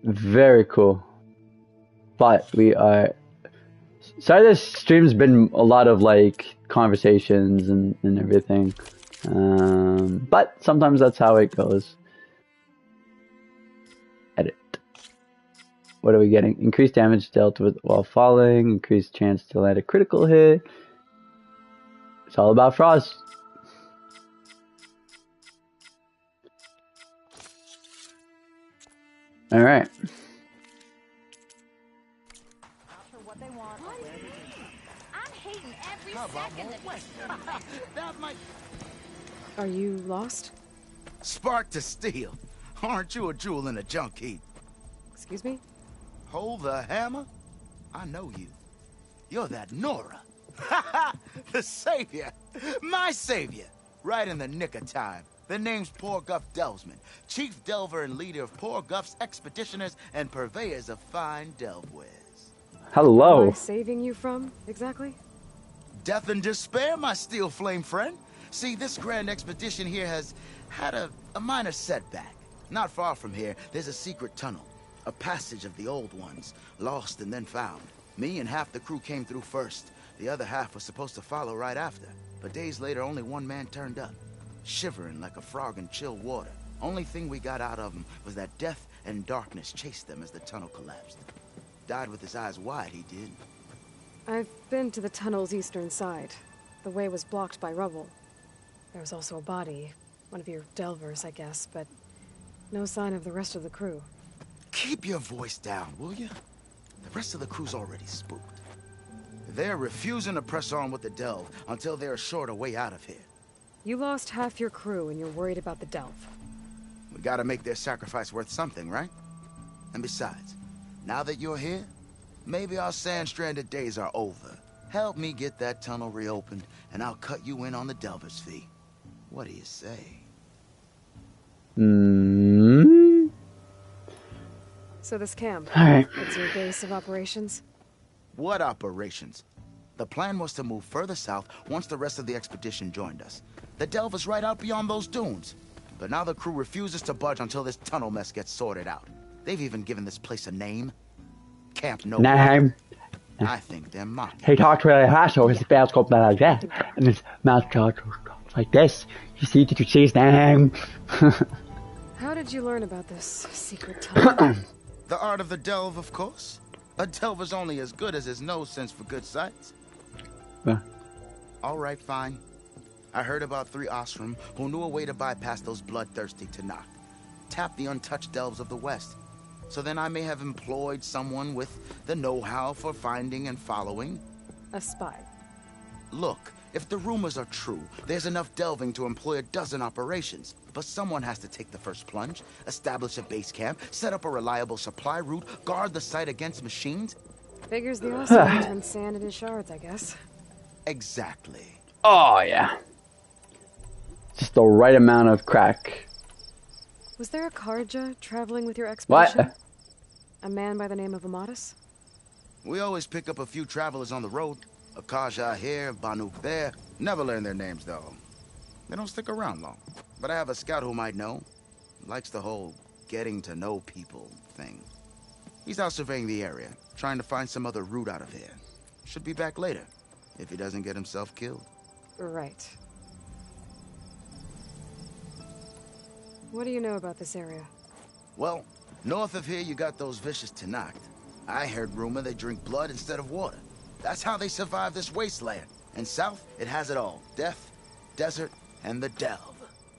Very cool. But we are. Sorry, this stream's been a lot of like conversations and everything. But sometimes that's how it goes. Edit. What are we getting? Increased damage dealt with while falling. Increased chance to land a critical hit. It's all about frost. All right. Are you lost? Spark to steel. Aren't you a jewel in a junk heap? Excuse me? Hold the hammer? I know you. You're that Nora. The savior. My savior. Right in the nick of time. The name's Poor Guff Delvesman, chief delver and leader of Poor Guff's expeditioners and purveyors of fine delve wares. Hello. Who am I saving you from, exactly? Death and despair, my steel flame friend. See, this grand expedition here has had a minor setback. Not far from here, there's a secret tunnel. A passage of the old ones, lost and then found. Me and half the crew came through first. The other half was supposed to follow right after. But days later, only one man turned up. Shivering like a frog in chill water. Only thing we got out of him was that death and darkness chased them as the tunnel collapsed. Died with his eyes wide, he did. I've been to the tunnel's eastern side. The way was blocked by rubble. There was also a body. One of your delvers, I guess, but no sign of the rest of the crew. Keep your voice down, will you? The rest of the crew's already spooked. They're refusing to press on with the delve until they're assured a way out of here. You lost half your crew and you're worried about the delve. We gotta make their sacrifice worth something, right? And besides, now that you're here, maybe our sand-stranded days are over. Help me get that tunnel reopened, and I'll cut you in on the delver's fee. What do you say? So this camp, All right. it's your base of operations? What operations? The plan was to move further south once the rest of the expedition joined us. The delve is right out beyond those dunes. But now the crew refuses to budge until this tunnel mess gets sorted out. They've even given this place a name. Camp No. Name. I think they're mocking. He talked really harsh, so his spells go like that. And his mouth goes like this. You see, did you see his name? How did you learn about this secret tunnel? The art of the delve, of course. A delver's only as good as his nose sense for good sights. All right, fine. I heard about 3 Osram who knew a way to bypass those bloodthirsty Tanakh. Tap the untouched delves of the West. So then I may have employed someone with the know-how for finding and following. A spy. Look, if the rumors are true, there's enough delving to employ a dozen operations. But someone has to take the first plunge, establish a base camp, set up a reliable supply route, guard the site against machines. Figures the Austrian turned sand into shards, I guess. Exactly. Oh, yeah. Just the right amount of crack. Was there a Karja traveling with your expedition? What? A man by the name of Amatus? We always pick up a few travelers on the road. A Kaja here, Banuk there. Never learn their names, though. They don't stick around long. But I have a scout who might know. Likes the whole getting to know people thing. He's out surveying the area, trying to find some other route out of here. Should be back later, if he doesn't get himself killed. Right. What do you know about this area? Well, north of here you got those vicious Tenakth. I heard rumor they drink blood instead of water. That's how they survive this wasteland. And south, it has it all. Death, desert, and the delve.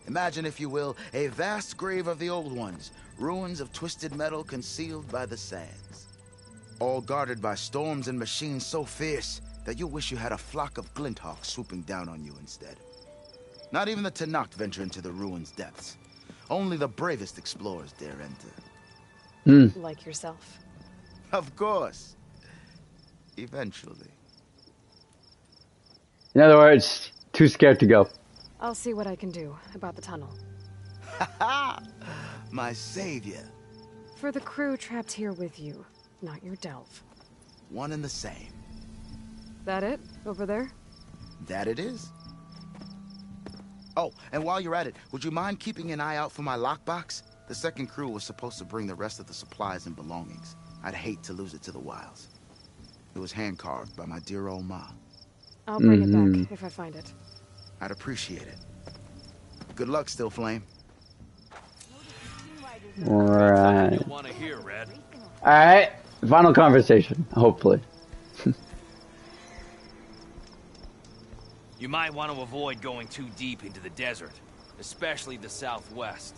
Imagine, if you will, a vast grave of the old ones. Ruins of twisted metal concealed by the sands. All guarded by storms and machines so fierce that you wish you had a flock of glinthawks swooping down on you instead. Not even the Tenakth venture into the ruins' depths. Only the bravest explorers dare enter. Like yourself. Of course. Eventually. In other words, too scared to go. I'll see what I can do about the tunnel. My savior. For the crew trapped here with you, not your delve. One and the same. That it? Over there? That it is. Oh, and while you're at it, would you mind keeping an eye out for my lockbox? The second crew was supposed to bring the rest of the supplies and belongings. I'd hate to lose it to the wilds. It was hand-carved by my dear old ma. I'll bring it back if I find it. I'd appreciate it. Good luck, Still Flame. Right. You want to hear, Red? Alright. Final conversation, hopefully. You might want to avoid going too deep into the desert, especially the southwest.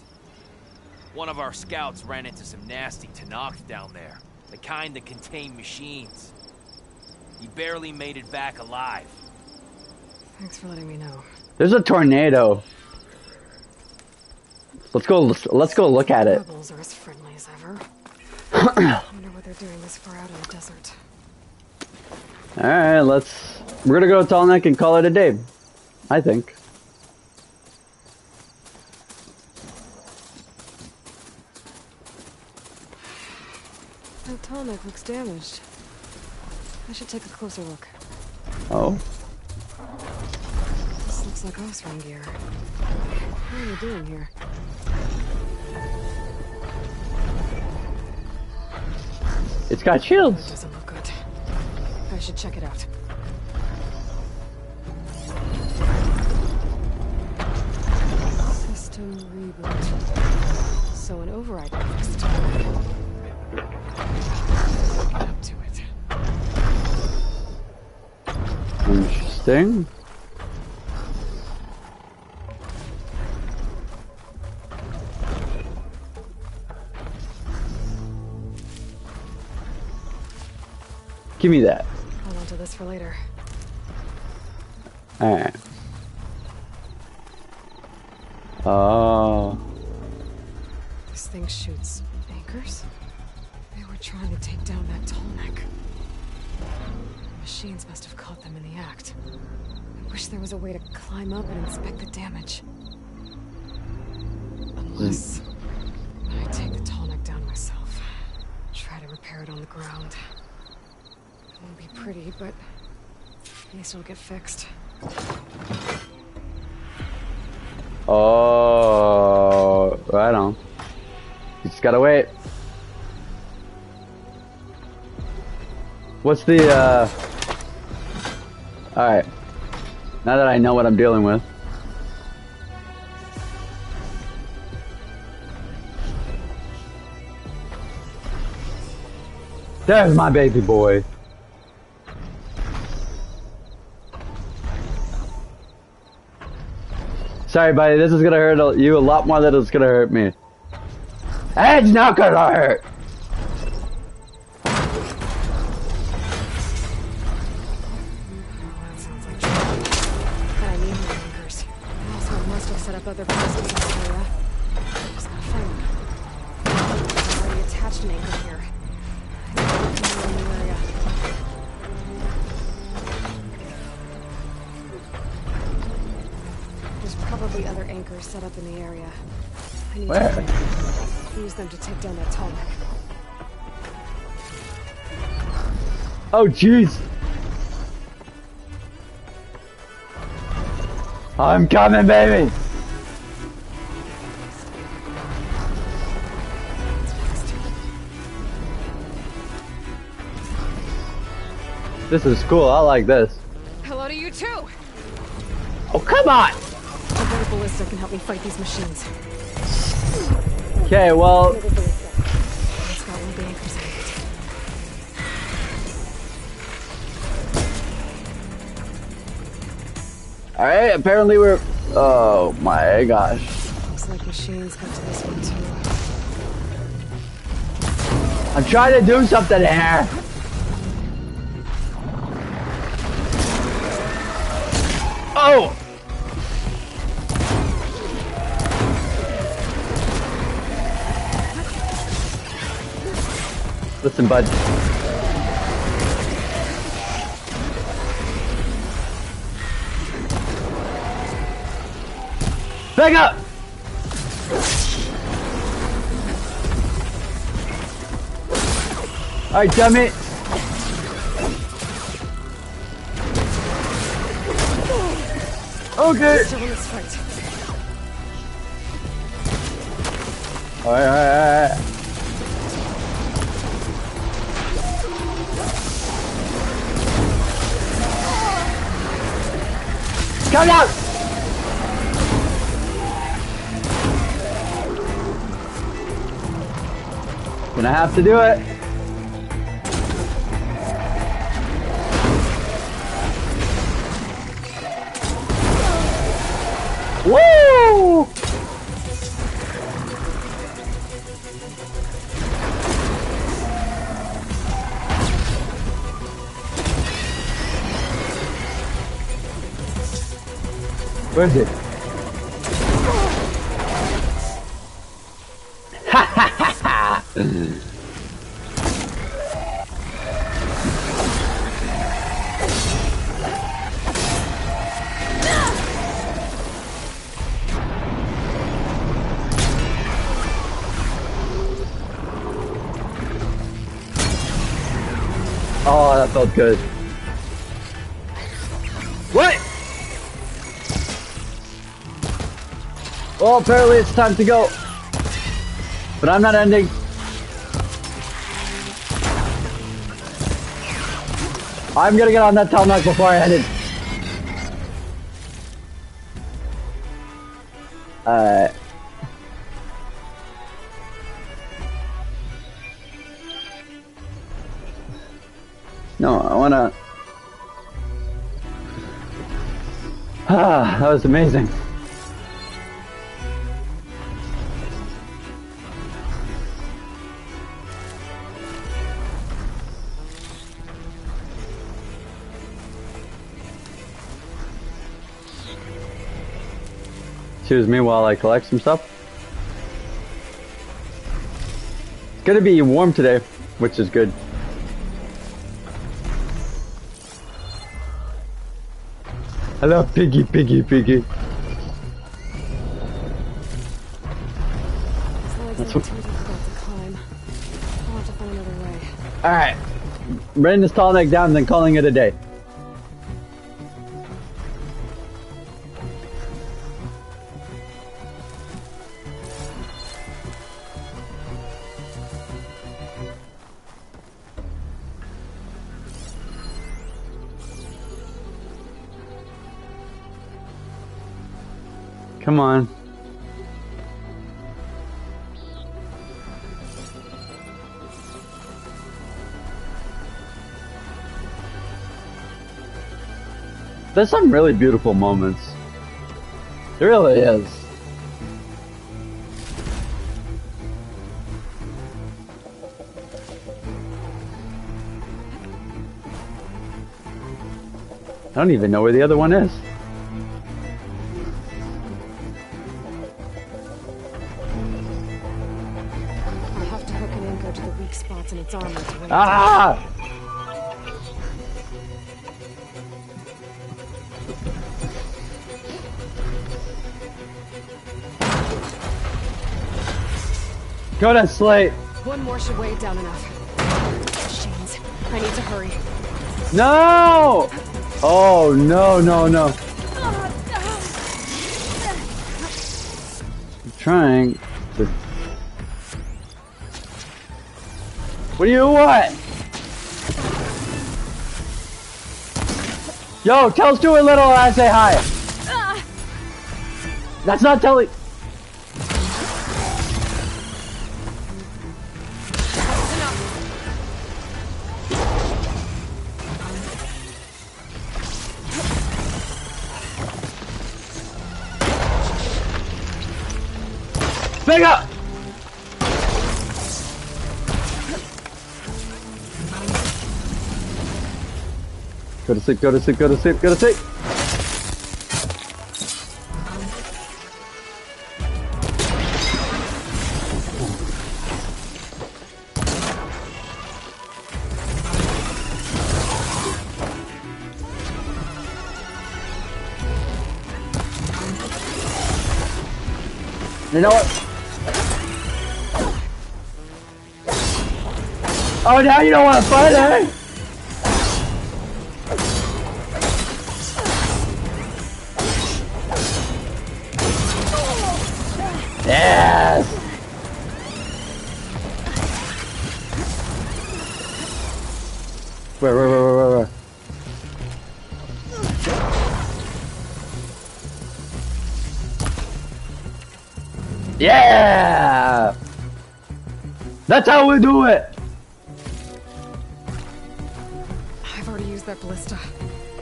One of our scouts ran into some nasty Tenakth down there, the kind that contain machines. He barely made it back alive. Thanks for letting me know. There's a tornado. Let's go look at it. Rebels are as friendly as ever. I wonder what they're doing this far out in the desert. Alright, we're gonna go tall neck and call it a day. I think. That tall neck looks damaged. I should take a closer look. Oh. This looks like Osram gear. What are you doing here? It's got That shields. doesn't look good. I should check it out. System reboot. So an override fixed. Up to it. Interesting. Give me that. Hold on to this for later. Alright. Oh. This thing shoots anchors? They were trying to take down that tall neck. The machines must have caught them in the act. I wish there was a way to climb up and inspect the damage. Unless I take the tall neck down myself. Try to repair it on the ground. It won't be pretty, but at least it'll get fixed. Oh, right on. You just gotta wait. What's the, Alright. Now that I know what I'm dealing with. There's my baby boy. Sorry, buddy, this is gonna hurt you a lot more than it's gonna hurt me. It's not gonna hurt! That sounds like trouble. I need more anchors. Also, must have set up other posts in this area. Just gotta find them. I've already attached an anchor here. I need to look more in the area. There's probably other anchors set up in the area. I need to use them to take down that tall neck. Oh, jeez! I'm coming, baby! This is cool, I like this. Hello to you too! Oh, come on! A better ballista can help me fight these machines. Okay, well. It's got one the anchors in it. Alright, apparently we're. Oh my gosh. Looks like machines got to this one too. I'm trying to do something here. Oh! Listen, bud. Back up! Alright, damn it. Okay. Still in this fight. Alright. Come out! Gonna have to do it. Woo! Where is it? Ha ha ha ha! Oh, that felt good. What? Well, apparently it's time to go. But I'm not ending. I'm gonna get on that Talmud before I end it. No, I wanna... Ah, that was amazing. Excuse me while I collect some stuff. It's gonna be warm today, which is good. Hello, piggy, piggy, piggy. That's what... too difficult to climb. I'll have to find another way. Alright. Bringing this tall neck down and then calling it a day. Come on. There's some really beautiful moments. There really is. I don't even know where the other one is. Spots in its armor to wait. Ah! Go to sleep. One more should weigh it down enough. Machines. I need to hurry. No! Oh, no, no, no. I'm trying to... What do you want? Yo, tell Stuart Little I say hi. That's not telling. Pick up! Go to sleep, go to sleep, go to sleep, go to sleep! You know what? Oh, now you don't want to fight, eh? Yes! Where? Yeah! That's how we do it! I've already used that ballista.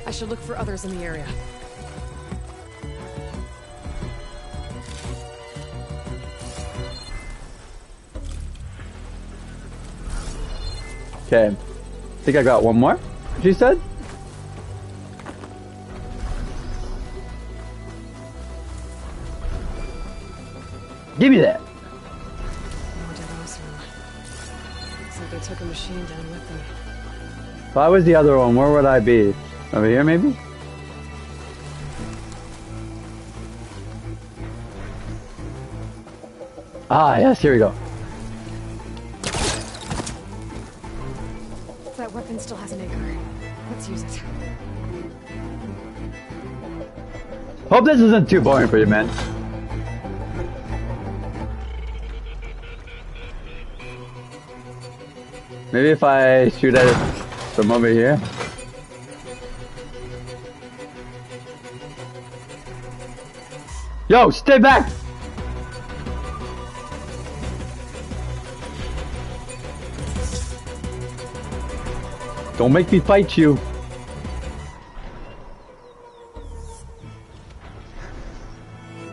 I should look for others in the area. Okay. I think I got one more, she said? Give me that! More Delos room. Looks like they took a machine down with them. If I was the other one, where would I be? Over here, maybe? Ah, yes, here we go. That weapon still has an anchor. Let's use it. Hope this isn't too boring for you, man. Maybe if I shoot at it from over here. Yo, stay back! Don't make me fight you.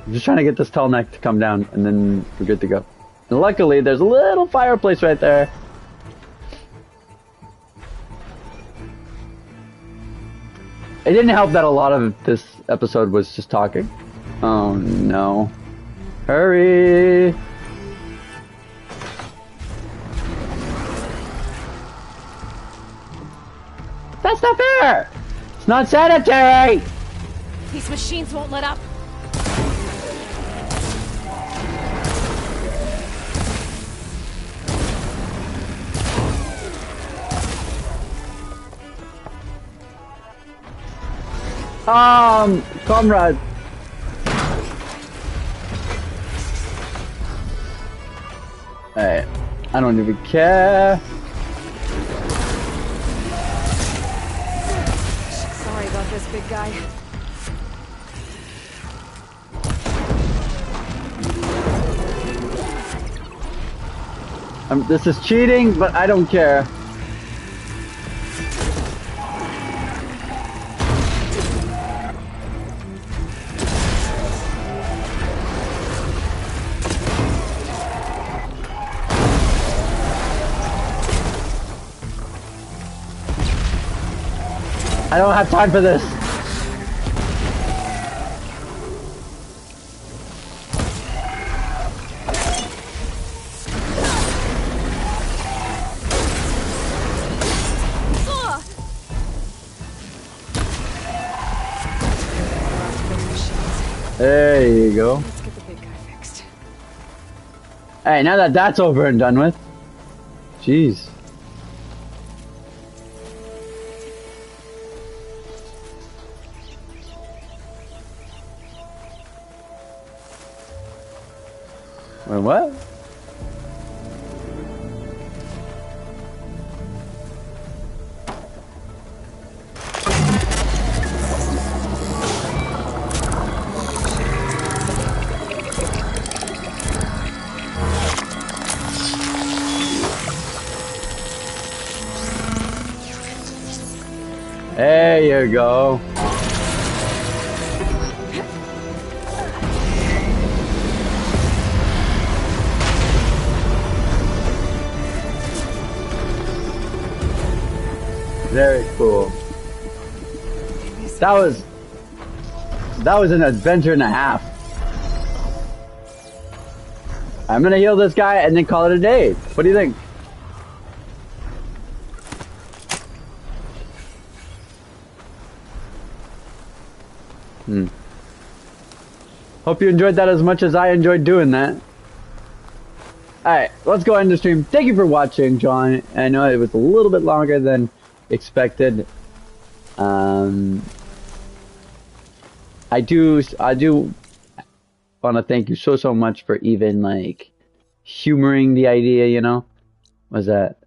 I'm just trying to get this tall neck to come down, and then we're good to go. And luckily, there's a little fireplace right there. It didn't help that a lot of this episode was just talking. Oh no. Hurry! That's not fair! It's not sanitary! These machines won't let up. Comrade. Hey, I don't even care. Sorry about this, big guy. This is cheating, but I don't care. I don't have time for this. There you go. Let's get the big guy fixed. Hey, now that that's over and done with. Jeez. Wait, what? There you go. Very cool. That was an adventure and a half. I'm gonna heal this guy and then call it a day. What do you think? Hope you enjoyed that as much as I enjoyed doing that. Alright, let's go end the stream. Thank you for watching, John. I know it was a little bit longer than expected. I do want to thank you so much for even like humoring the idea, you know? Was that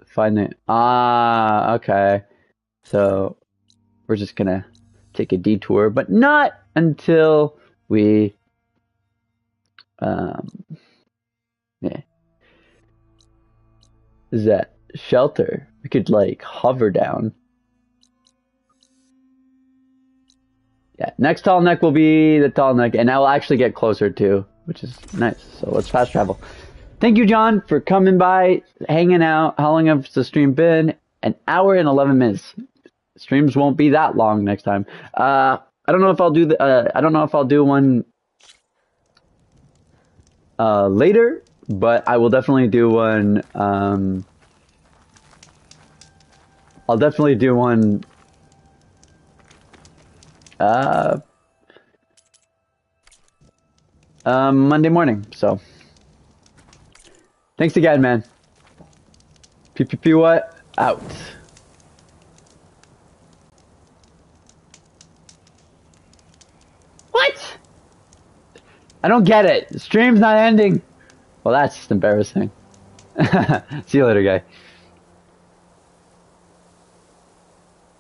find it? Ah, okay. So we're just gonna take a detour, but not until we yeah. Is that shelter? We could like hover down. Yeah, next tall neck will be the tall neck, and I will actually get closer too, which is nice. So let's fast travel. Thank you, John, for coming by, hanging out. How long has the stream been? An hour and 11 minutes. Streams won't be that long next time. I don't know if I'll do I don't know if I'll do one later, but I will definitely do one. I'll definitely do one. Monday morning. So, thanks again, man. PPP what? Out. What? I don't get it. The stream's not ending. Well, that's just embarrassing. See you later, guy.